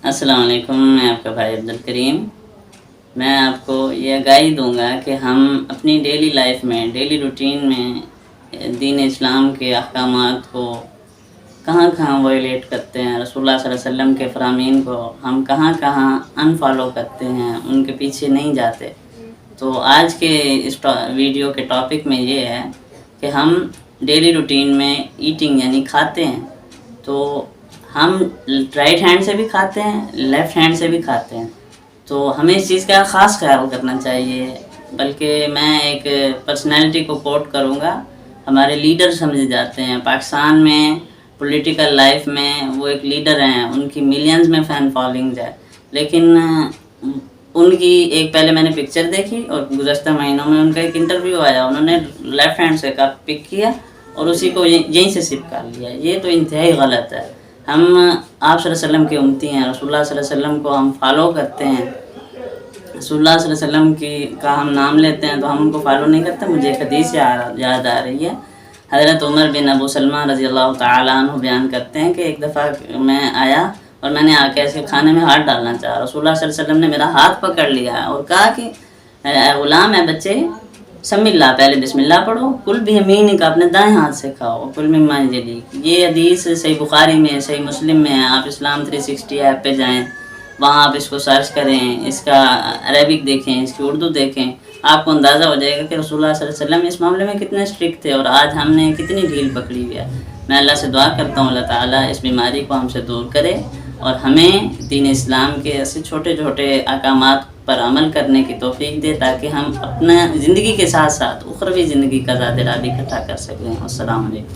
السلام علیکم، میں آپ کا بھائی عبدالکریم۔ میں آپ کو یہ آگاہی دوں گا کہ ہم اپنی ڈیلی لائف میں، ڈیلی روٹین میں دین اسلام کے احکامات کو کہاں کہاں وائلیٹ کرتے ہیں، رسول اللہ صلی اللہ علیہ وسلم کے فرامین کو ہم کہاں کہاں انفالو کرتے ہیں، ان کے پیچھے نہیں جاتے۔ تو آج کے اس ویڈیو کے ٹاپک میں یہ ہے کہ ہم ڈیلی روٹین میں ایٹنگ یعنی کھاتے ہیں، تو ہم رائٹ ہینڈ سے بھی کھاتے ہیں، لیفٹ ہینڈ سے بھی کھاتے ہیں، تو ہمیں اس چیز کا خاص خیال کرنا چاہیے۔ بلکہ میں ایک پرسنالٹی کو کوٹ کروں گا، ہمارے لیڈر سمجھے جاتے ہیں پاکستان میں، پولیٹیکل لائف میں وہ ایک لیڈر ہیں، ان کی ملینز میں فین فالوئنگ ہے، لیکن ان کی ایک پہلے میں نے پکچر دیکھی اور گزشتہ مہینوں میں ان کا ایک انٹرویو آیا، انہوں نے لیفٹ ہینڈ سے کپ پک کیا اور اسی کو یہیں سے سپ کر لیا۔ یہ تو انتہائی غلط ہے۔ ہم آپ صلی اللہ علیہ وسلم کے امتی ہیں، رسول اللہ صلی اللہ علیہ وسلم کو ہم فالو کرتے ہیں، رسول اللہ صلی اللہ علیہ وسلم کا ہم نام لیتے ہیں تو ہم ان کو فالو نہیں کرتے۔ مجھے ایک حدیث یاد آ رہی ہے، حضرت عمر بن ابو سلمہ رضی اللہ تعالیٰ عنہ بیان کرتے ہیں کہ ایک دفعہ میں آیا اور میں نے آ کے ایسے کھانے میں ہاتھ ڈالنا چاہا، رسول اللہ صلی اللہ علیہ وسلم نے میرا ہاتھ پکڑ لیا اور کہا کہ اے غلام، اے بچے، سم اللہ، پہلے بسم اللہ پڑھو، کل بھی یمینک، اپنے دائیں ہاتھ سے کھاؤ، کل مما یلیک۔ یہ حدیث صحیح بخاری میں، صحیح مسلم میں ہے۔ آپ اسلام 360 ایپ پہ جائیں، وہاں آپ اس کو سرچ کریں، اس کا عربک دیکھیں، اس کی اردو دیکھیں، آپ کو اندازہ ہو جائے گا کہ رسول اللہ صلی اللہ علیہ وسلم اس معاملے میں کتنے اسٹرکٹ تھے اور آج ہم نے کتنی ڈھیل پکڑی ہوئی ہے۔ میں اللہ سے دعا کرتا ہوں اللہ تعالیٰ اس بیماری کو ہم سے دور کرے اور ہمیں دین اسلام کے ایسے چھوٹے چھوٹے احکامات پر عمل کرنے کی توفیق دے تاکہ ہم اپنا زندگی کے ساتھ ساتھ اخروی زندگی کا زاد رابی اکٹھا کر سکیں۔ السلام علیکم۔